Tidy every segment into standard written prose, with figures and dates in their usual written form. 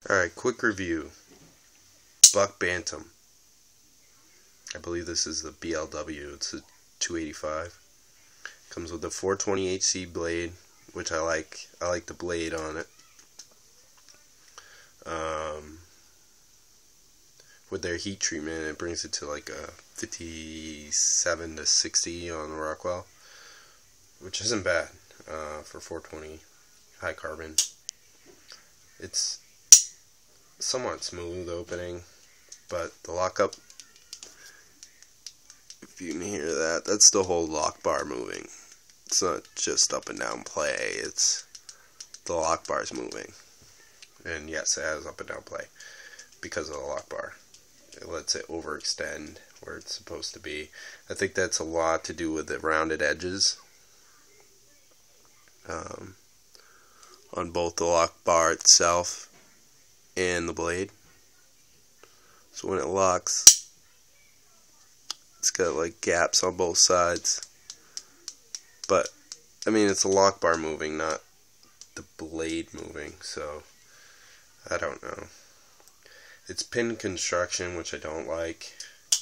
Alright, quick review. Buck Bantam. I believe this is the BLW. It's a 285. Comes with a 420 HC blade, which I like. I like the blade on it. With their heat treatment, it brings it to like a 57 to 60 on the Rockwell, which isn't bad for 420 high carbon. It's somewhat smooth opening, but the lockup, if you can hear that, that's the whole lock bar moving. It's not just up and down play, it's the lock bar's moving. And yes, it has up and down play because of the lock bar. It lets it overextend where it's supposed to be. I think that's a lot to do with the rounded edges on both the lock bar itself and the blade. So when it locks, it's got like gaps on both sides. But I mean, it's a lock bar moving, not the blade moving, so I don't know. It's pin construction, which I don't like.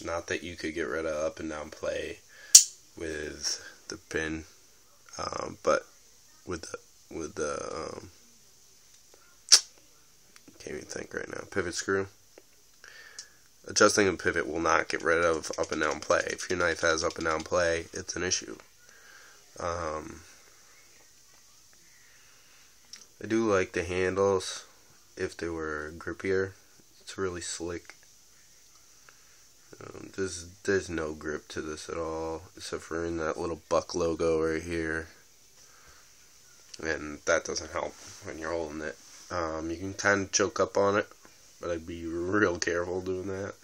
Not that you could get rid of up and down play with the pin, but with the can't even think right now. Pivot screw. Adjusting a pivot will not get rid of up and down play. If your knife has up and down play, it's an issue. I do like the handles if they were grippier. It's really slick. There's no grip to this at all, except for in that little Buck logo right here. And that doesn't help when you're holding it. You can kind of choke up on it, but I'd be real careful doing that.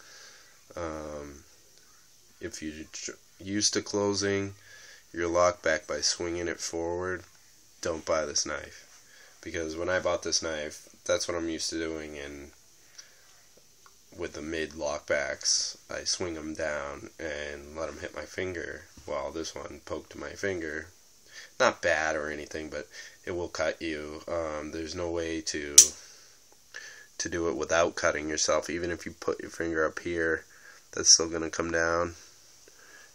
If you're used to closing your lock back by swinging it forward, don't buy this knife. Because when I bought this knife, that's what I'm used to doing, and with the mid lockbacks, I swing them down and let them hit my finger. Well, this one poked my finger. Not bad or anything, but it will cut you. There's no way to do it without cutting yourself. Even if you put your finger up here, that's still going to come down.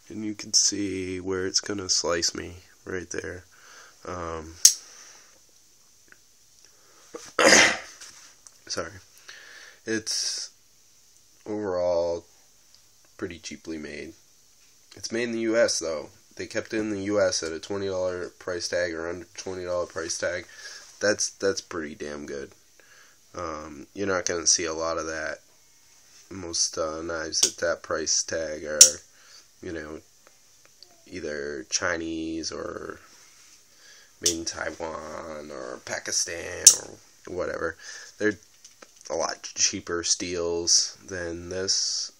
And you can see where it's going to slice me right there. Sorry. It's overall pretty cheaply made. It's made in the US though. They kept it in the US at a $20 price tag or under $20 price tag. That's pretty damn good. You're not going to see a lot of that. Most knives at that price tag are, either Chinese or made in Taiwan or Pakistan or whatever. They're a lot cheaper steels than this.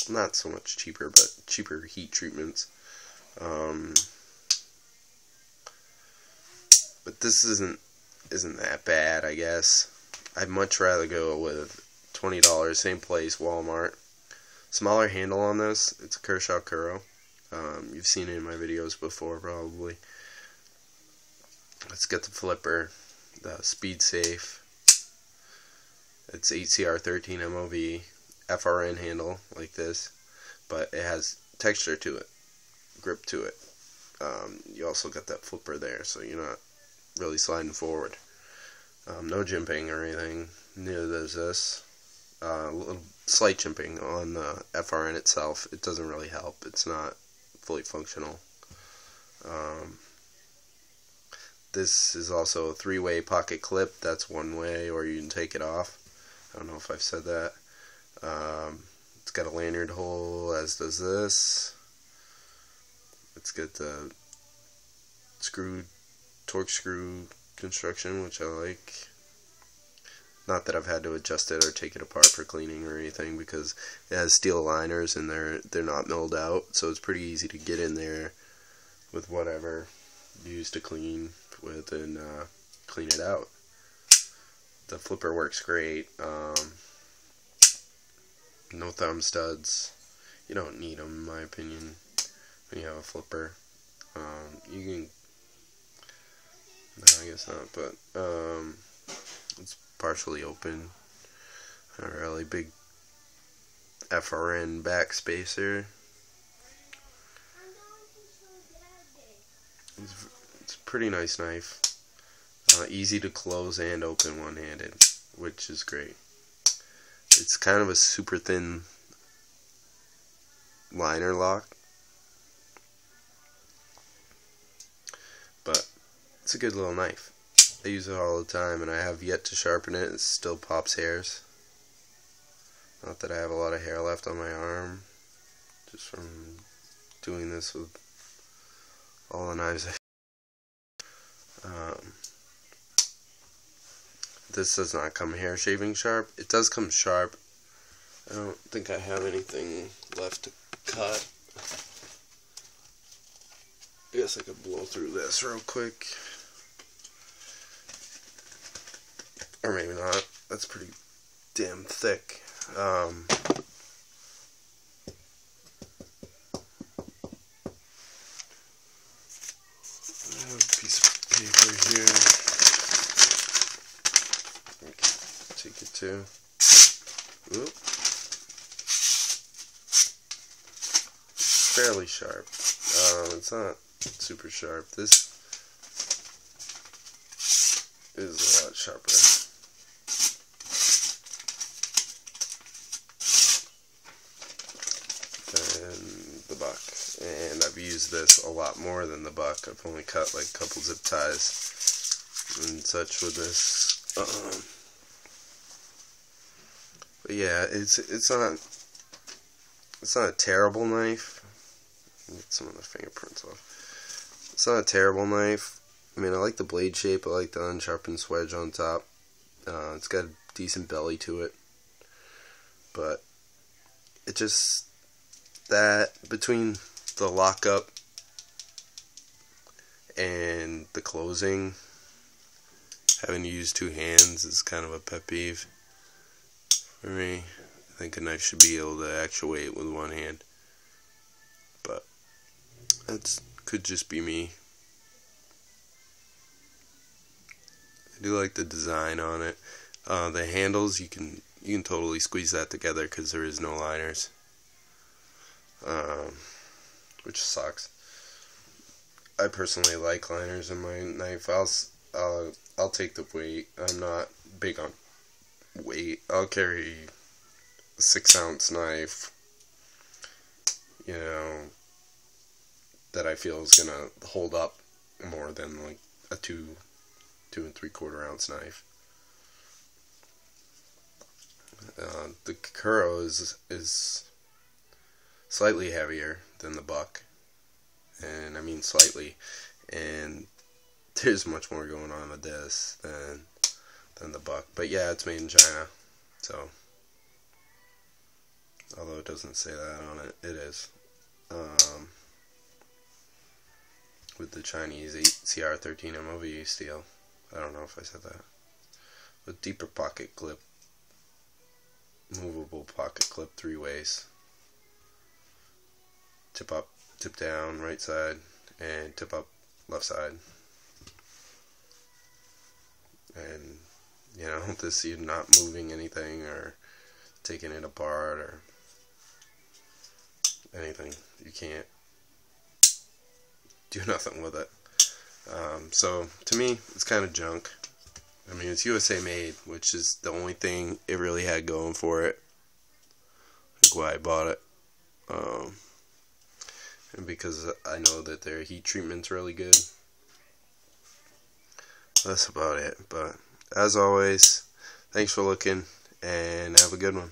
Not so much cheaper, but cheaper heat treatments. But this isn't that bad, I guess. I'd much rather go with $20, same place, Walmart. Smaller handle on this. It's a Kershaw Kuro. You've seen it in my videos before, probably. Let's get the flipper, the Speed Safe. It's HCR 13 MOV, FRN handle like this, but it has texture to it, grip to it. You also got that flipper there, so you're not really sliding forward. No jimping or anything. Neither does this. A little slight jimping on the FRN itself. It doesn't really help. It's not fully functional. This is also a 3-way pocket clip. That's one way, or you can take it off. I don't know if I've said that. It's got a lanyard hole, as does this. It's got the torque screw construction, which I like. Not that I've had to adjust it or take it apart for cleaning or anything, because it has steel liners and they're not milled out, so it's pretty easy to get in there with whatever you use to clean with and clean it out. The flipper works great. No thumb studs. You don't need them, in my opinion, when you have a flipper. You can... No, I guess not, but it's partially open. A really big FRN backspacer. It's a pretty nice knife. Easy to close and open one-handed, which is great. It's kind of a super thin liner lock, but it's a good little knife. I use it all the time, and I have yet to sharpen it. It still pops hairs. Not that I have a lot of hair left on my arm, just from doing this with all the knives I This does not come hair shaving sharp. It does come sharp. I don't think I have anything left to cut. I guess I could blow through this real quick. Or maybe not. That's pretty damn thick. I have a piece of paper here. Take it to. Oop. It's fairly sharp. It's not super sharp. This is a lot sharper than the buck, and I've used this a lot more than the buck. I've only cut like a couple zip ties and such with this. But yeah, it's not a terrible knife. Get some of the fingerprints off. It's not a terrible knife. I mean, I like the blade shape. I like the unsharpened swedge on top. It's got a decent belly to it. But it just, that between the lockup and the closing, having to use two hands is kind of a pet peeve for me. I think a knife should be able to actuate with one hand. But that could just be me. I do like the design on it. The handles, you can totally squeeze that together because there is no liners, which sucks. I personally like liners in my knife. I'll take the weight. I'm not big on weight. I'll carry a 6-ounce knife, you know, that I feel is gonna hold up more than like a 2 3/4 ounce knife. The Kuro is slightly heavier than the buck, and I mean slightly, and there's much more going on with this than the buck. But yeah, it's made in China, so although it doesn't say that on it, it is. With the Chinese CR13 MOV steel. I don't know if I said that. With deeper pocket clip, movable pocket clip 3 ways. Tip up, tip down, right side, and tip up, left side. And, you know, this, you're not moving anything or taking it apart or anything. You can't do nothing with it. So to me, it's kind of junk. I mean, it's USA made, which is the only thing it really had going for it. Like why I bought it. And because I know that their heat treatment's really good. That's about it. But as always, thanks for looking, and have a good one.